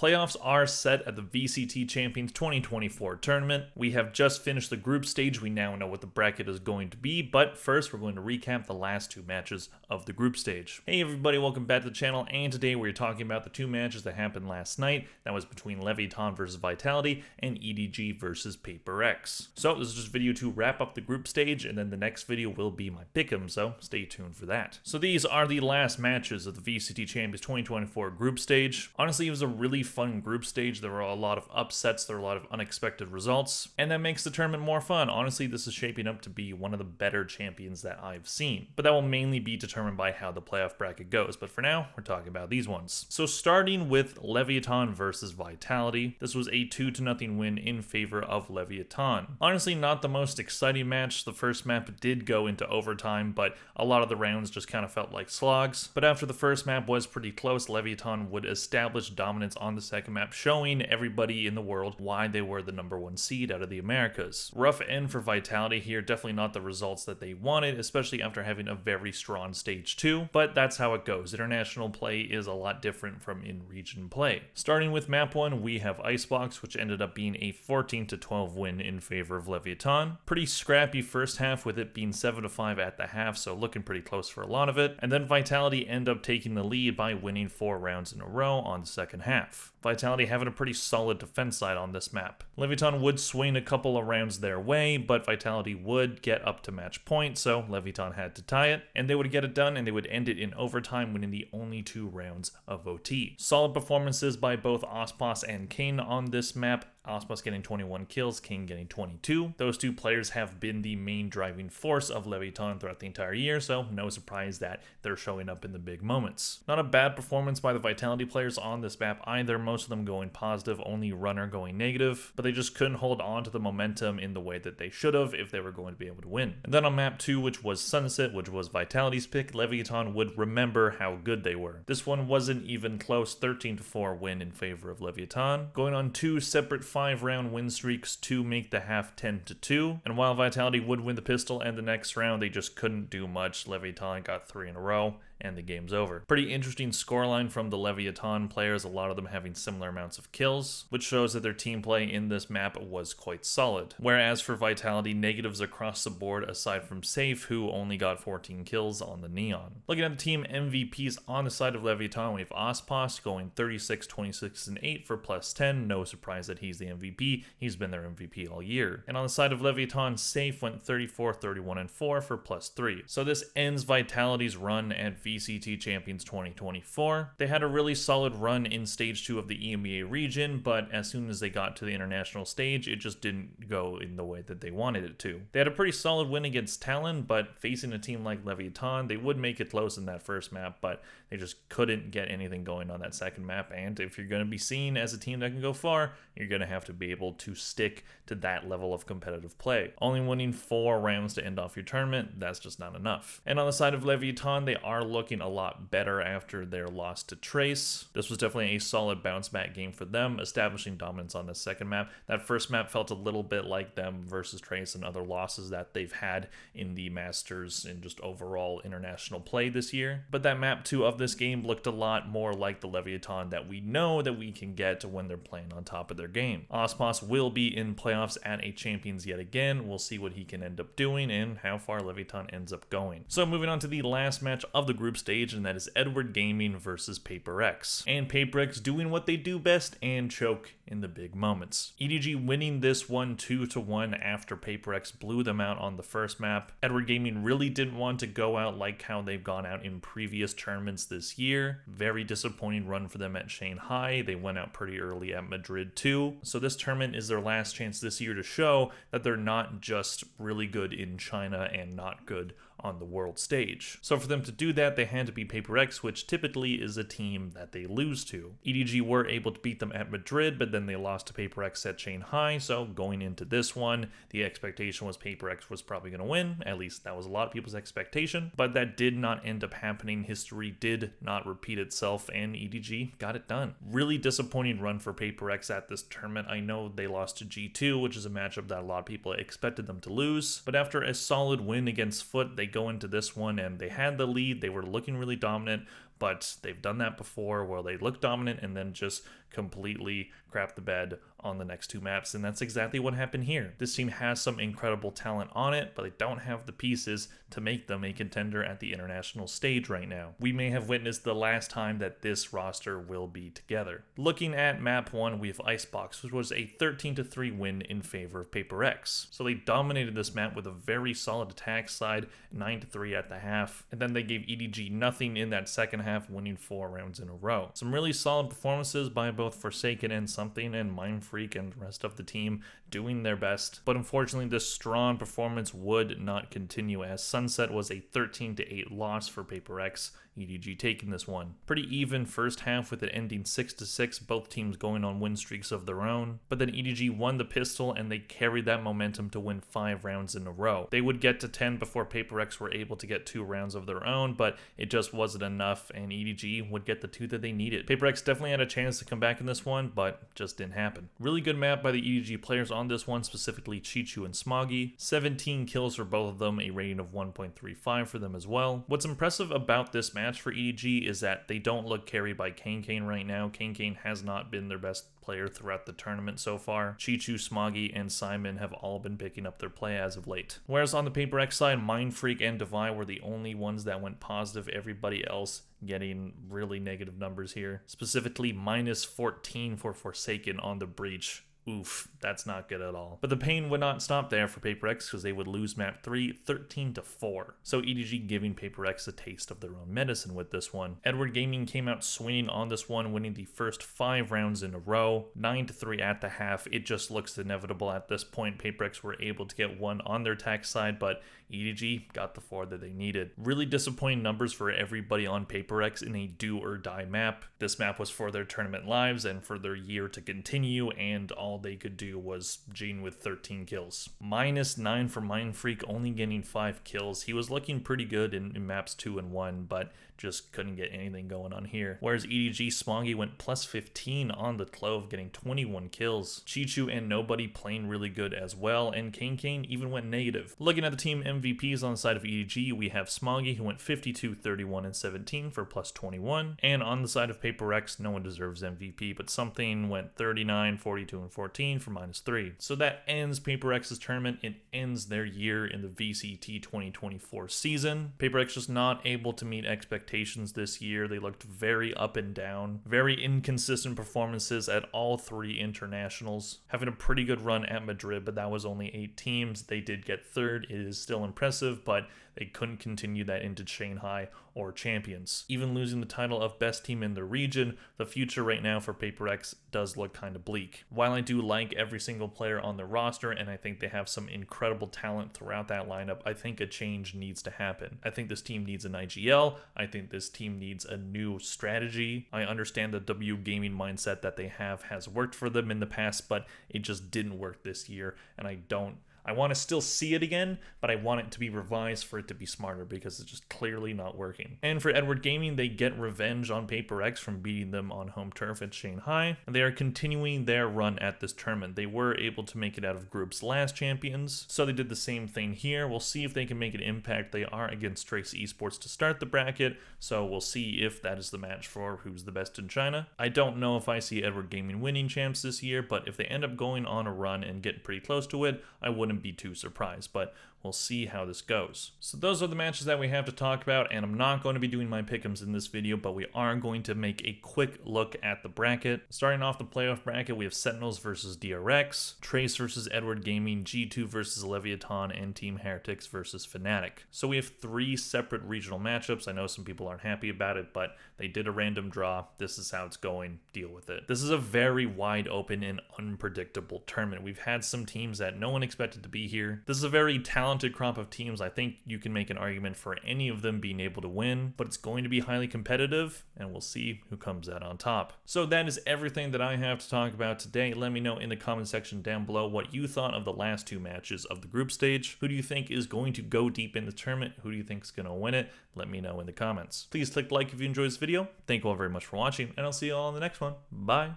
playoffs are set at the VCT Champions 2024 tournament. We have just finished the group stage. We now know what the bracket is going to be, but first we're going to recap the last two matches of the group stage. Hey everybody, welcome back to the channel, and today we're talking about the two matches that happened last night. That was between Leviathan versus Vitality and EDG versus Paper X. So this is just a video to wrap up the group stage, and then the next video will be my pick'em, so stay tuned for that. So these are the last matches of the VCT Champions 2024 group stage. Honestly, it was a really fun group stage. There were a lot of upsets, there were a lot of unexpected results, and that makes the tournament more fun. Honestly, this is shaping up to be one of the better champions that I've seen, but that will mainly be determined by how the playoff bracket goes. But for now, we're talking about these ones. So starting with Leviathan versus Vitality, this was a 2-0 win in favor of Leviathan. Honestly, not the most exciting match. The first map did go into overtime, but a lot of the rounds just kind of felt like slogs. But after the first map was pretty close, Leviathan would establish dominance on the second map, showing everybody in the world why they were the #1 seed out of the Americas. Rough end for Vitality here, definitely not the results that they wanted, especially after having a very strong stage 2, but that's how it goes. International play is a lot different from in-region play. Starting with map 1, we have Icebox, which ended up being a 14-12 win in favor of Leviathan. Pretty scrappy first half, with it being 7-5 at the half, so looking pretty close for a lot of it. And then Vitality end up taking the lead by winning 4 rounds in a row on the second half. Vitality having a pretty solid defense side on this map. Leviathan would swing a couple of rounds their way, but Vitality would get up to match point, so Leviathan had to tie it, and they would get it done, and they would end it in overtime, winning the only 2 rounds of OT. Solid performances by both Ospos and Kane on this map. Ospos getting 21 kills, King getting 22. Those two players have been the main driving force of Leviathan throughout the entire year, so no surprise that they're showing up in the big moments. Not a bad performance by the Vitality players on this map either, most of them going positive, only Runner going negative, but they just couldn't hold on to the momentum in the way that they should have if they were going to be able to win. And then on map 2, which was Sunset, which was Vitality's pick, Leviathan would remember how good they were. This one wasn't even close, 13-4 win in favor of Leviathan, going on 2 separate 5-round win streaks to make the half 10-2. And while Vitality would win the pistol and the next round, they just couldn't do much. Leviathan got 3 in a row, and the game's over. Pretty interesting scoreline from the Leviathan players, a lot of them having similar amounts of kills, which shows that their team play in this map was quite solid. Whereas for Vitality, negatives across the board aside from Safe, who only got 14 kills on the Neon. Looking at the team MVPs on the side of Leviathan, we have Ospos going 36, 26, and 8 for +10. No surprise that he's the MVP. He's been their MVP all year. And on the side of Leviathan, Safe went 34, 31, and 4 for +3. So this ends Vitality's run at VCT Champions 2024. They had a really solid run in stage 2 of the EMEA region, but as soon as they got to the international stage, it just didn't go in the way that they wanted it to. They had a pretty solid win against Talon, but facing a team like Leviathan, they would make it close in that first map, but they just couldn't get anything going on that second map. And if you're going to be seen as a team that can go far, you're going to have to be able to stick to that level of competitive play. Only winning 4 rounds to end off your tournament, that's just not enough. And on the side of Leviathan, they are looking a lot better after their loss to Trace. This was definitely a solid bounce back game for them, establishing dominance on the second map. That first map felt a little bit like them versus Trace and other losses that they've had in the Masters and just overall international play this year. But that map 2 of this game looked a lot more like the Leviathan that we know that we can get when they're playing on top of their game. Ospos will be in playoffs at a Champions yet again. We'll see what he can end up doing and how far Leviathan ends up going. So moving on to the last match of the group stage, and that is Edward Gaming versus Paper X. And Paper X doing what they do best and choke in the big moments. EDG winning this one 2-1 after Paper X blew them out on the first map. Edward Gaming really didn't want to go out like how they've gone out in previous tournaments this year. Very disappointing run for them at Shanghai. They went out pretty early at Madrid too. So this tournament is their last chance this year to show that they're not just really good in China and not good on the world stage. So for them to do that, they had to beat Paper X, which typically is a team that they lose to. EDG were able to beat them at Madrid, but then they lost to Paper X at Shanghai, so going into this one, the expectation was Paper X was probably going to win. At least that was a lot of people's expectation, but that did not end up happening. History did not repeat itself, and EDG got it done. Really disappointing run for Paper X at this tournament. I know they lost to G2, which is a matchup that a lot of people expected them to lose, but after a solid win against Foot, they go into this one and they had the lead. They were looking really dominant, but they've done that before where they look dominant and then just completely crap the bed on the next two maps, and that's exactly what happened here. This team has some incredible talent on it, but they don't have the pieces to make them a contender at the international stage right now. We may have witnessed the last time that this roster will be together. Looking at map 1, we have Icebox, which was a 13-3 win in favor of Paper X. So they dominated this map with a very solid attack side, 9-3 at the half, and then they gave EDG nothing in that second half, winning 4 rounds in a row. Some really solid performances by both Forsaken and Something, and Mindfreak and the rest of the team doing their best, but unfortunately this strong performance would not continue, as Sunset was a 13-8 loss for Paper X, EDG taking this one. Pretty even first half with it ending 6-6, both teams going on win streaks of their own, but then EDG won the pistol and they carried that momentum to win 5 rounds in a row. They would get to 10 before Paper X were able to get 2 rounds of their own, but it just wasn't enough, and EDG would get the 2 that they needed. Paper X definitely had a chance to come back in this one, but just didn't happen. Really good map by the EDG players on this one, specifically Chichu and Smoggy. 17 kills for both of them, a rating of 1.35 for them as well. What's impressive about this match for EDG is that they don't look carried by Kane right now. Kane has not been their best player throughout the tournament so far. Chichu, Smoggy, and Simon have all been picking up their play as of late. Whereas on the Paper X side, Mindfreak and Devi were the only ones that went positive. Everybody else getting really negative numbers here. Specifically, -14 for Forsaken on the Breach. Oof, that's not good at all. But the pain would not stop there for Paper X, because they would lose map 3, 13-4. So EDG giving Paper X a taste of their own medicine with this one. Edward Gaming came out swinging on this one, winning the first 5 rounds in a row, 9-3 at the half. It just looks inevitable at this point. Paper X were able to get 1 on their attack side, but EDG got the 4 that they needed. Really disappointing numbers for everybody on Paper X in a do or die map. This map was for their tournament lives and for their year to continue, and all they could do was Gene with 13 kills. -9 for Mindfreak, only getting 5 kills. He was looking pretty good in maps 2 and 1, but just couldn't get anything going on here. Whereas EDG Smoggy went +15 on the Clove, getting 21 kills. Chichu and Nobody playing really good as well, and Kane even went negative. Looking at the team MVPs on the side of EDG, we have Smoggy, who went 52, 31, and 17 for +21. And on the side of Paper X, no one deserves MVP, but Something went 39, 42, and 14 for -3. So that ends Paper X's tournament. It ends their year in the VCT 2024 season. Paper X just not able to meet expectations this year. They looked very up and down, very inconsistent performances at all 3 internationals, having a pretty good run at Madrid, but that was only 8 teams. They did get 3rd. It is still impressive, but they couldn't continue that into Shanghai or Champions. Even losing the title of best team in the region, the future right now for Paper X does look kind of bleak. While I do like every single player on the roster, and I think they have some incredible talent throughout that lineup, I think a change needs to happen. I think this team needs an IGL. I think this team needs a new strategy. I understand the W gaming mindset that they have has worked for them in the past, but it just didn't work this year, and I want to still see it again, but I want it to be revised for it to be smarter, because it's just clearly not working. And for Edward Gaming, they get revenge on Paper X from beating them on home turf at Shanghai, and they are continuing their run at this tournament. They were able to make it out of groups last Champions, so they did the same thing here. We'll see if they can make an impact. They are against Trace Esports to start the bracket, so we'll see if that is the match for who's the best in China. I don't know if I see Edward Gaming winning champs this year, but if they end up going on a run and getting pretty close to it, I wouldn't be too surprised, but we'll see how this goes. So those are the matches that we have to talk about, and I'm not going to be doing my pick'ems in this video, but we are going to make a quick look at the bracket. Starting off the playoff bracket, we have Sentinels versus DRX, Trace versus Edward Gaming, G2 versus Leviathan, and Team Heretics versus Fnatic. So we have 3 separate regional matchups. I know some people aren't happy about it, but they did a random draw. This is how it's going. Deal with it. This is a very wide open and unpredictable tournament. We've had some teams that no one expected to be here. This is a very talented crop of teams. I think you can make an argument for any of them being able to win, but it's going to be highly competitive, and we'll see who comes out on top. So that is everything that I have to talk about today. Let me know in the comment section down below what you thought of the last 2 matches of the group stage. Who do you think is going to go deep in the tournament? Who do you think is going to win it? Let me know in the comments. Please click like if you enjoyed this video. Thank you all very much for watching, and I'll see you all in the next one. Bye.